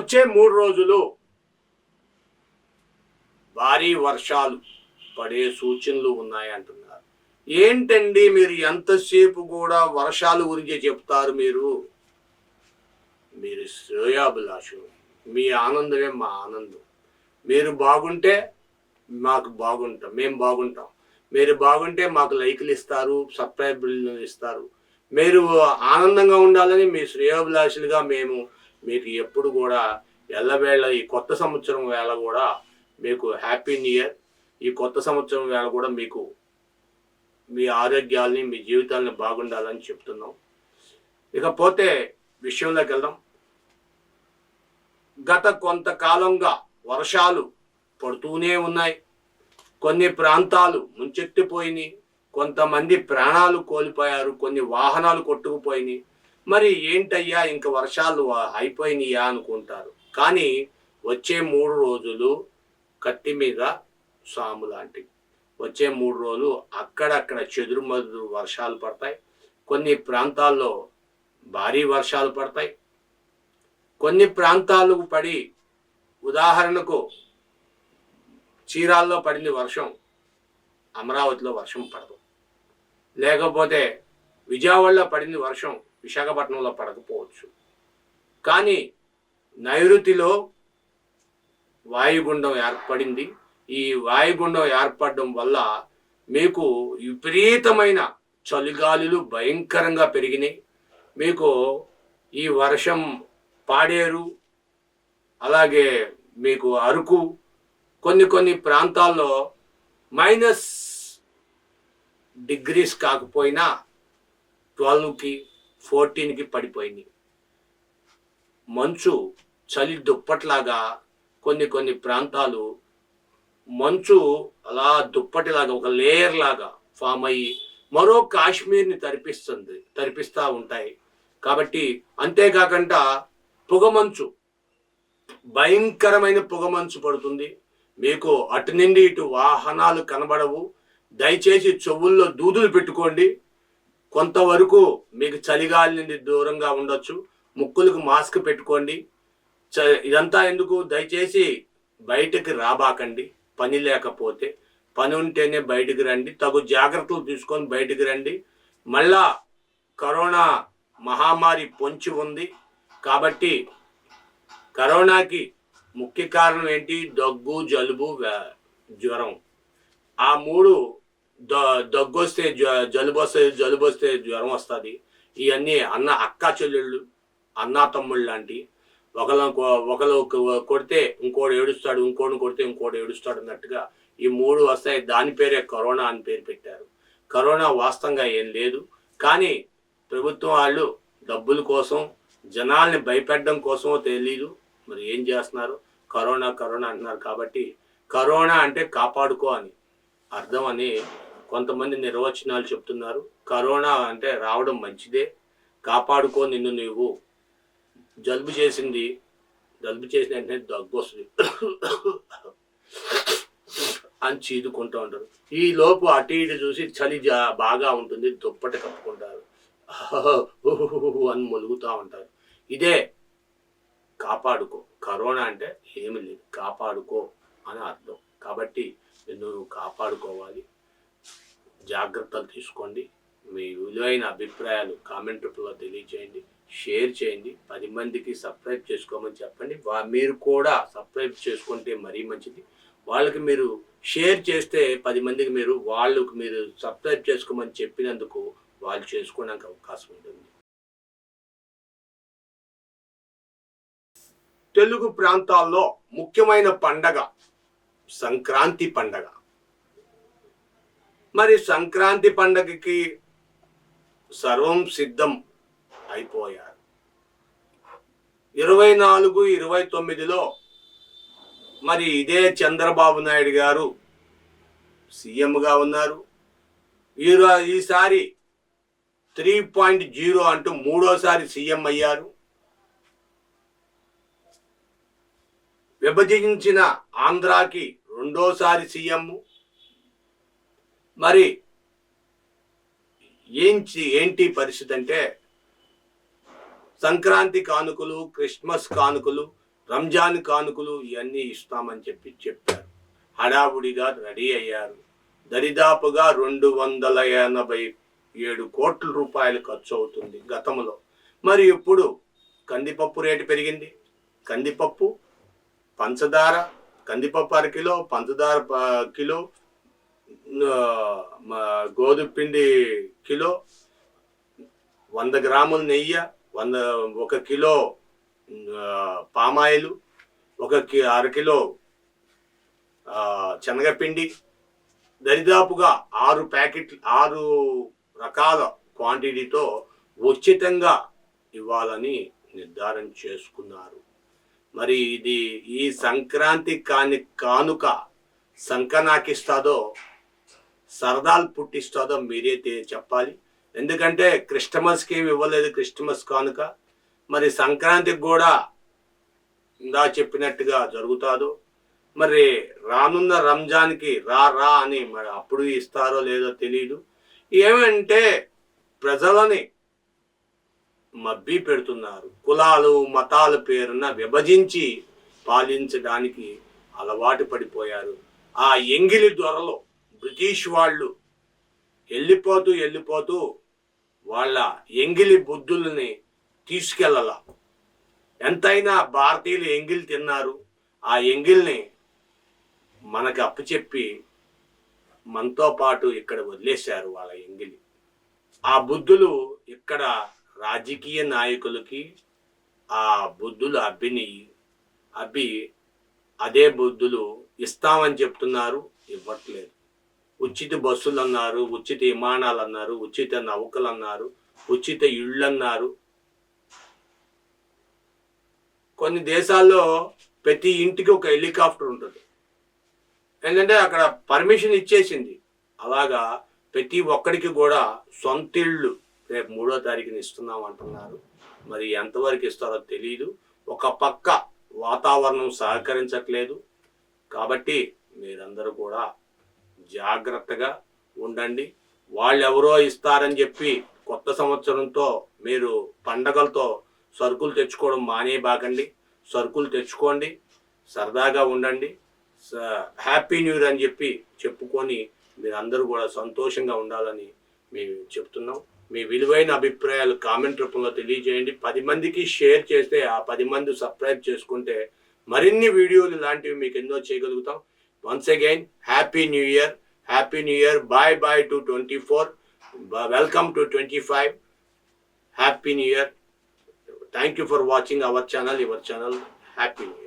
వచ్చే 3 రోజులు భారీ వర్షాలు పడే సూచనలు ఉన్నాయి అంటున్నారు. ఏంటండి మీరు ఎంతసేపు కూడా వర్షాల గురించే చెప్తారు? మీరు శ్రేయోభిలాషులు. మీ ఆనందమే మా ఆనందం. మీరు బాగుంటే మాకు బాగుంటాం, మేము బాగుంటాం. మీరు బాగుంటే మాకు లైకులు ఇస్తారు, సబ్స్క్రైబర్లు ఇస్తారు. మీరు ఆనందంగా ఉండాలని మీ శ్రేయోభిలాషులుగా మేము మీకు ఎప్పుడు కూడా ఎల్లవేళ ఈ కొత్త సంవత్సరం వేళ కూడా మీకు హ్యాపీ న్యూ ఇయర్. ఈ కొత్త సంవత్సరం వేళ కూడా మీకు మీ ఆరోగ్యాల్ని, మీ జీవితాలని బాగుండాలని చెప్తున్నాం. ఇకపోతే విషయంలోకి వెళ్దాం. గత కొంతకాలంగా వర్షాలు పడుతూనే ఉన్నాయి. కొన్ని ప్రాంతాలు ముంచెత్తిపోయినాయి. కొంతమంది ప్రాణాలు కోల్పోయారు. కొన్ని వాహనాలు కొట్టుకుపోయినాయి. మరి ఏంటయ్యా ఇంక వర్షాలు అయిపోయినాయా అనుకుంటారు. కానీ వచ్చే 3 రోజులు కత్తి మీద సాము లాంటివి. వచ్చే 3 రోజులు అక్కడక్కడ చెదురుమదురు వర్షాలు పడతాయి. కొన్ని ప్రాంతాల్లో భారీ వర్షాలు పడతాయి. కొన్ని ప్రాంతాలకు పడి, ఉదాహరణకు చీరాల్లో పడింది వర్షం, అమరావతిలో వర్షం పడదు. లేకపోతే విజయవాడలో పడింది వర్షం, విశాఖపట్నంలో పడకపోవచ్చు. కానీ నైరుతిలో వాయుగుండం ఏర్పడింది. ఈ వాయుగుండం ఏర్పడడం వల్ల మీకు విపరీతమైన చలిగాలులు భయంకరంగా పెరిగినాయి. మీకు ఈ వర్షం పాడేరు, అలాగే మీకు అరకు, కొన్ని ప్రాంతాల్లో -డిగ్రీస్ కాకపోయినా 12కి 14కి పడిపోయింది. మంచు చలి దుప్పట్లాగా కొన్ని ప్రాంతాలు మంచు అలా దుప్పటిలాగా ఒక లేయర్ లాగా ఫామ్ అయ్యి మరో కాశ్మీర్ని తరిపిస్తూ ఉంటాయి. కాబట్టి అంతేకాకుండా పొగమంచు, భయంకరమైన పొగమంచు పడుతుంది. మీకు అటు నుండి ఇటు వాహనాలు కనబడవు. దయచేసి చెవుల్లో దూదులు పెట్టుకోండి. కొంతవరకు మీకు చలిగాలి నుండి దూరంగా ఉండొచ్చు. ముక్కులకు మాస్క్ పెట్టుకోండి. ఇదంతా ఎందుకు? దయచేసి బయటకు రాబాకండి. పని లేకపోతే, పని ఉంటేనే బయటికి రండి. తగు జాగ్రత్తలు తీసుకొని బయటికి రండి. మళ్ళా కరోనా మహమ్మారి పొంచి ఉంది కాబట్టి కరోనాకి ముఖ్య కారణం ఏంటి? దగ్గు, జలుబు, జ్వరం. ఆ 3 దగ్గు వస్తే జలుబు వస్తుంది, జలుబు వస్తే జ్వరం వస్తుంది. ఇవన్నీ అక్క చెల్లెళ్ళు, అన్నా తమ్ముళ్ళు లాంటి. ఒకరు కొడితే ఇంకోటి ఏడుస్తాడు, ఇంకోటి కొడితే ఇంకోటి ఏడుస్తాడు అన్నట్టుగా ఈ 3 వస్తాయి. దాని పేరే కరోనా అని పేరు పెట్టారు. కరోనా వాస్తవంగా ఏం లేదు. కానీ ప్రభుత్వం వాళ్ళు డబ్బుల కోసం, జనాల్ని భయపెట్టడం కోసమో తెలీదు మరి ఏం చేస్తున్నారు. కరోనా అంటున్నారు. కాబట్టి కరోనా అంటే కాపాడుకో అని అర్థం అని కొంతమంది నిర్వచనాలు చెప్తున్నారు. కరోనా అంటే రావడం మంచిదే, కాపాడుకో నిన్ను నువ్వు. జలుబు చేసిన వెంటనే దగ్గు వస్తుంది అని చీదుకుంటూ ఉంటారు. ఈ లోపు అటు ఇటు చూసి చలి బాగా ఉంటుంది, దుప్పటి కప్పుకుంటారు, అని మొలుగుతూ ఉంటారు. ఇదే కాపాడుకో. కరోనా అంటే ఏమి లేదు, కాపాడుకో అని అర్థం. కాబట్టి నువ్వు కాపాడుకోవాలి, జాగ్రత్తలు తీసుకోండి. మీ విలువైన అభిప్రాయాలు కామెంట్ రూపంలో తెలియజేయండి, షేర్ చేయండి, 10 మందికి సబ్స్క్రైబ్ చేసుకోమని చెప్పండి. మీరు కూడా సబ్స్క్రైబ్ చేసుకుంటే మరీ మంచిది. వాళ్ళకి మీరు షేర్ చేస్తే 10 మందికి వాళ్ళకి మీరు సబ్స్క్రైబ్ చేసుకోమని చెప్పినందుకు వాళ్ళు చేసుకోవడానికి అవకాశం ఉంటుంది. తెలుగు ప్రాంతాల్లో ముఖ్యమైన పండగ సంక్రాంతి పండగ. మరి సంక్రాంతి పండగకి సర్వం సిద్ధం అయిపోయారు. 24, 29లో మరి ఇదే చంద్రబాబు నాయుడు గారు సీఎంగా ఉన్నారు. ఈసారి 3.0 అంటూ 3వసారి సీఎం అయ్యారు. విభజించిన ఆంధ్రాకి 2వసారి సీఎం. మరి ఏంటి పరిస్థితి అంటే సంక్రాంతి కానుకలు, క్రిస్మస్ కానుకలు రంజాన్ కానుకలు ఇవన్నీ ఇస్తామని చెప్పారు. హడావుడిగా రెడీ అయ్యారు. దరిదాపుగా 287 కోట్ల రూపాయలు ఖర్చు అవుతుంది గతంలో. మరి ఇప్పుడు కందిపప్పు రేటు పెరిగింది. కందిపప్పు, పంచదార, కందిపప్పు అరకిలో, పంచదార కిలో, గోధుమ పిండి కిలో, 100 గ్రాముల నెయ్యి, 1 కిలో పామాయిలు, 1 కిలో శనగపిండి, దరిదాపుగా 6 రకాల క్వాంటిటీతో ఉచితంగా ఇవ్వాలని నిర్ధారణ చేసుకున్నారు. మరి ఇది ఈ సంక్రాంతి కానుక సంకనాకిస్తాదో సరదాలు పుట్టిస్తాదో మీరే చెప్పాలి. ఎందుకంటే క్రిస్టమస్కి ఏమి ఇవ్వలేదు క్రిస్టమస్ కానుక. మరి సంక్రాంతికి కూడా ఇందా చెప్పినట్టుగా జరుగుతాదో, మరి రానున్న రంజాన్కి రా అని మరి అప్పుడు ఇస్తారో లేదో తెలియదు. ఏమంటే ప్రజలని మబ్బి పెడుతున్నారు. కులాలు మతాల పేరున విభజించి పాలించడానికి అలవాటు పడిపోయారు. ఆ ఎంగిలి దొరలో బ్రిటిష్ వాళ్ళు వెళ్ళిపోతూ వాళ్ళ ఎంగిలి బుద్ధుల్ని తీసుకెళ్ళాల. ఎంతైనా భారతీయులు ఎంగిలి తిన్నారు. ఆ ఎంగిల్ని మనకు అప్పచెప్పి మనతో పాటు ఇక్కడ వదిలేశారు వాళ్ళ ఎంగిలి. ఆ బుద్ధులు ఇక్కడ రాజకీయ నాయకులకి ఆ బుద్ధులు అబ్బి అదే బుద్ధులు ఇస్తామని చెప్తున్నారు, ఇవ్వట్లేదు. ఉచిత బస్సులు అన్నారు, ఉచిత విమానాలు అన్నారు, ఉచిత నౌకలు అన్నారు, ఉచిత ఇళ్ళు అన్నారు. కొన్ని దేశాల్లో ప్రతి ఇంటికి ఒక హెలికాప్టర్ ఉంటుంది. ఏంటంటే అక్కడ పర్మిషన్ ఇచ్చేసింది. అలాగా ప్రతి ఒక్కడికి కూడా సొంత ఇళ్ళు రేపు 3వ తారీఖున ఇస్తున్నాం అంటున్నారు. మరి ఎంతవరకు ఇస్తారో తెలియదు. ఒక పక్క వాతావరణం సహకరించట్లేదు. కాబట్టి మీరందరూ కూడా జాగ్రత్తగా ఉండండి. వాళ్ళు ఎవరో ఇస్తారని చెప్పి కొత్త సంవత్సరంతో మీరు పండగలతో సరుకులు తెచ్చుకోవడం మానేయబాకండి. సరుకులు తెచ్చుకోండి, సరదాగా ఉండండి. హ్యాపీ న్యూ ఇయర్ అని చెప్పుకొని మీరందరూ కూడా సంతోషంగా ఉండాలని మేము చెప్తున్నాం. మీ విలువైన అభిప్రాయాలు కామెంట్ రూపంలో తెలియజేయండి. 10 మందికి షేర్ చేస్తే ఆ 10 మంది సబ్స్క్రైబ్ చేసుకుంటే మరిన్ని వీడియోలు ఇలాంటివి మీకు ఎన్నో చేయగలుగుతాం. Once again happy new year. Happy new year. Bye to 24. Welcome to 25. Happy new year. Thank you for watching our channel, your channel. Happy New Year.